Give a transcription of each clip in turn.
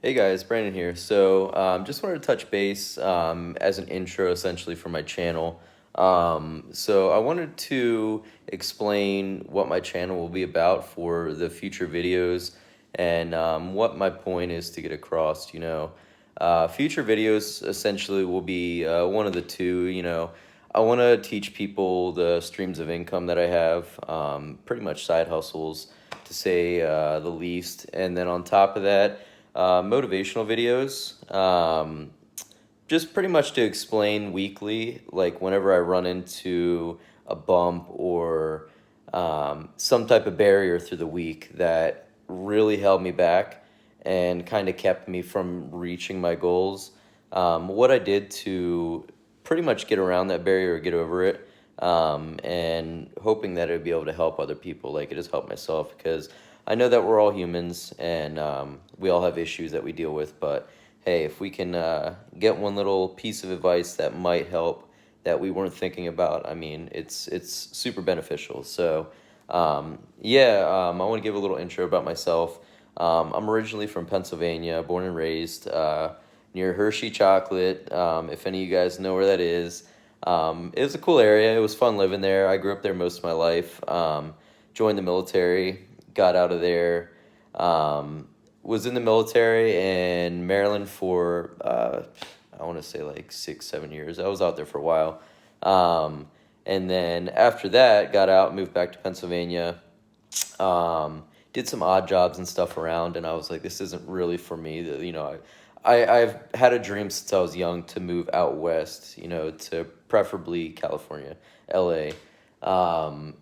Hey guys, Brandon here. Just wanted to touch base as an intro essentially for my channel. I wanted to explain what my channel will be about for the future videos and what my point is to get across. Future videos essentially will be one of the two. I want to teach people the streams of income that I have, pretty much side hustles to say the least. And then on top of that, motivational videos, just pretty much to explain weekly, like whenever I run into a bump or some type of barrier through the week that really held me back and kind of kept me from reaching my goals. What I did to pretty much get around that barrier or get over it, and hoping that it would be able to help other people like it has helped myself because I know that we're all humans and we all have issues that we deal with. But hey, if we can get one little piece of advice that might help that we weren't thinking about, I mean, it's super beneficial. I want to give a little intro about myself. I'm originally from Pennsylvania, born and raised near Hershey Chocolate. If any of you guys know where that is, it was a cool area. It was fun living there. I grew up there most of my life. Joined the military, got out of there. Was in the military in Maryland for I want to say like 6, 7 years. I was out there for a while. Um, and then after that, got out, moved back to Pennsylvania. Did some odd jobs and stuff around, and I was like, this isn't really for me. I've had a dream since I was young to move out west, to preferably California, LA.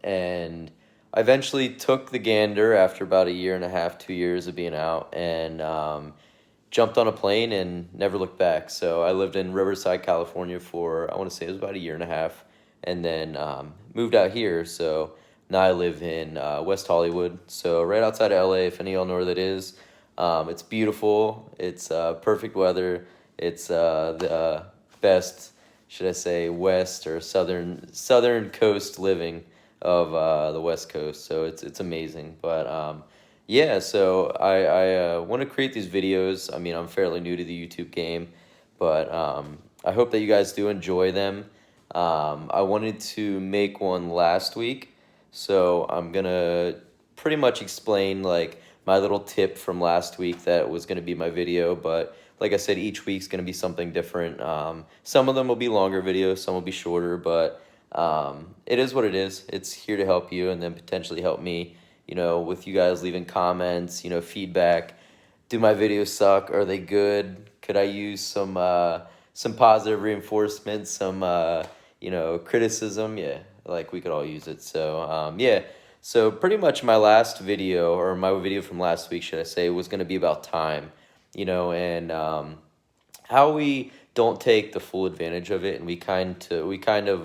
And I eventually took the gander after about a year and a half, 2 years of being out, and jumped on a plane and never looked back. So I lived in Riverside, California for, I want to say it was about a year and a half, and then moved out here. So now I live in West Hollywood, so right outside of LA, if any of y'all know where that is. It's beautiful, it's perfect weather, it's the best, should I say, west or southern coast living of the West Coast. So it's amazing. But I want to create these videos. I mean, I'm fairly new to the YouTube game, but I hope that you guys do enjoy them. I wanted to make one last week, so I'm gonna pretty much explain like my little tip from last week that was gonna be my video. But like I said, each week's gonna be something different. Some of them will be longer videos, some will be shorter, but it is what it is. It's here to help you and then potentially help me, with you guys leaving comments, feedback. Do my videos suck? Are they good? Could I use some positive reinforcement, some criticism? Yeah, like we could all use it. So pretty much my last video, or my video from last week, should I say, was going to be about time, and how we don't take the full advantage of it, and we kind of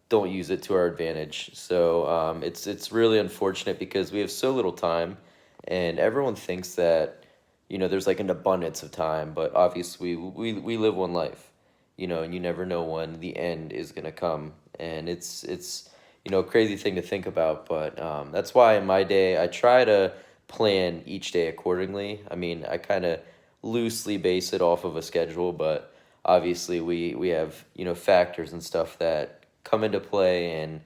don't use it to our advantage. It's really unfortunate because we have so little time, and everyone thinks that there's like an abundance of time, but obviously we live one life, and you never know when the end is gonna come, and it's a crazy thing to think about, but that's why in my day I try to plan each day accordingly. I mean, I kind of loosely base it off of a schedule, but obviously we have factors and stuff that come into play and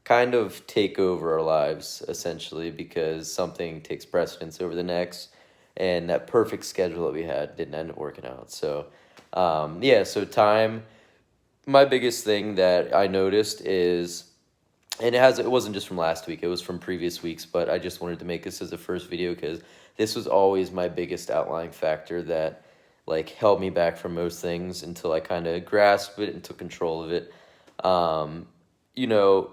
kind of take over our lives essentially because something takes precedence over the next, and that perfect schedule that we had didn't end up working out. So time, my biggest thing that I noticed is, and it wasn't just from last week, it was from previous weeks, but I just wanted to make this as the first video because this was always my biggest outlying factor that like held me back from most things until I kind of grasped it and took control of it. um, you know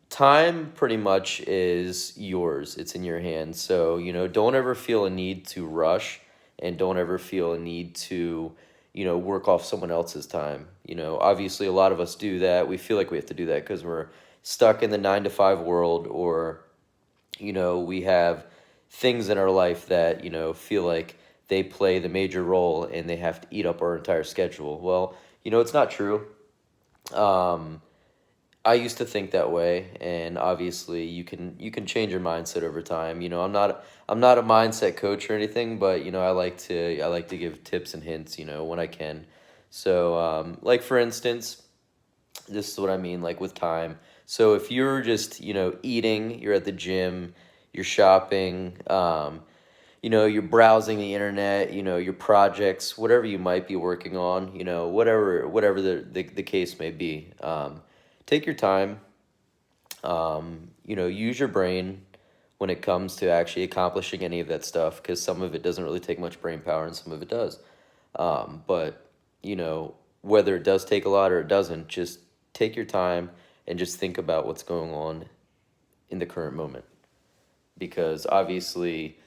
Time pretty much is yours. It's in your hands. So, don't ever feel a need to rush, and don't ever feel a need to, work off someone else's time. Obviously a lot of us do that. We feel like we have to do that because we're stuck in the 9 to 5 world, or, we have things in our life that, feel like they play the major role and they have to eat up our entire schedule. Well, it's not true. Um, I used to think that way, and obviously you can change your mindset over time. I'm not a mindset coach or anything, but I like to give tips and hints, when I can. So, like for instance, this is what I mean, like with time. So if you're just, eating, you're at the gym, you're shopping, you're browsing the internet, your projects, whatever you might be working on, whatever the case may be. Take your time, use your brain when it comes to actually accomplishing any of that stuff, because some of it doesn't really take much brain power and some of it does. But, whether it does take a lot or it doesn't, just take your time and just think about what's going on in the current moment. Because obviously,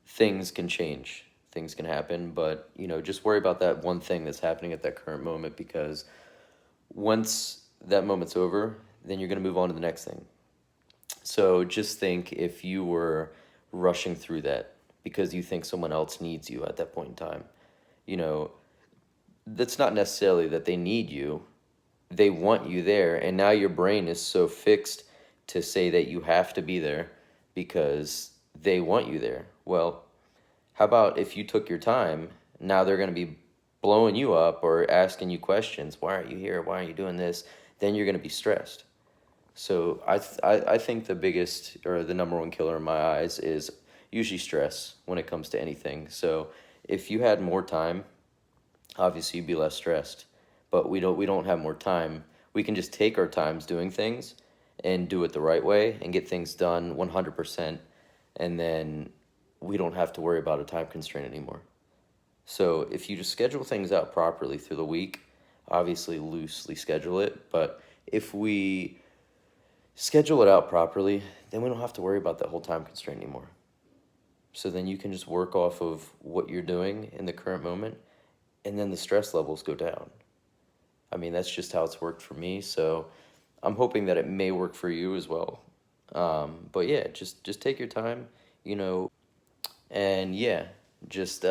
things can change, things can happen, but, just worry about that one thing that's happening at that current moment, because once that moment's over, then you're going to move on to the next thing. So just think if you were rushing through that because you think someone else needs you at that point in time. You know, that's not necessarily that they need you, they want you there, and now your brain is so fixed to say that you have to be there because they want you there. Well, how about if you took your time? Now they're going to be blowing you up or asking you questions. Why aren't you here? Why aren't you doing this? Then you're going to be stressed. So I think the biggest or the number one killer in my eyes is usually stress when it comes to anything. So if you had more time, obviously you'd be less stressed. But we don't have more time. We can just take our times doing things and do it the right way and get things done 100%, and then we don't have to worry about a time constraint anymore. So if you just schedule things out properly through the week, obviously loosely schedule it, but if we schedule it out properly, then we don't have to worry about that whole time constraint anymore. So then you can just work off of what you're doing in the current moment, and then the stress levels go down. I mean, that's just how it's worked for me. So I'm hoping that it may work for you as well. But yeah, just take your time, you know, and yeah, just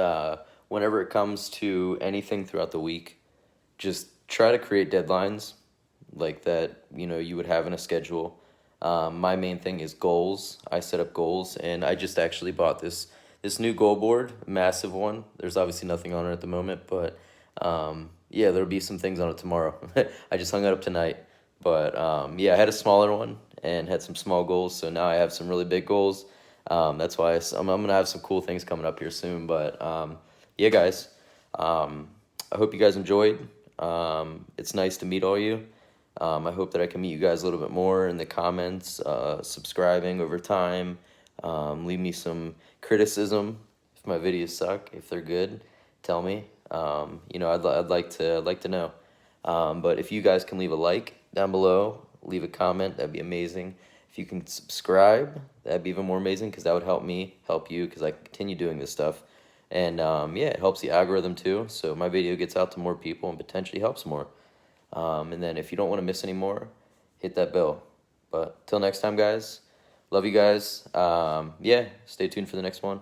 whenever it comes to anything throughout the week, just try to create deadlines like that, you would have in a schedule. My main thing is goals. I set up goals, and I just actually bought this new goal board, massive one. There's obviously nothing on it at the moment, but yeah, there'll be some things on it tomorrow. I just hung it up tonight, but yeah, I had a smaller one and had some small goals, so now I have some really big goals. That's why I'm gonna have some cool things coming up here soon. But yeah, guys, I hope you guys enjoyed. It's nice to meet all you. I hope that I can meet you guys a little bit more in the comments, subscribing over time. Leave me some criticism if my videos suck. If they're good, tell me. I'd like to know. But if you guys can leave a like down below, leave a comment, that'd be amazing. If you can subscribe, that'd be even more amazing, because that would help me help you, because I continue doing this stuff. And yeah, it helps the algorithm too, so my video gets out to more people and potentially helps more. And then if you don't want to miss any more, hit that bell. But till next time, guys, love you guys. Yeah, stay tuned for the next one.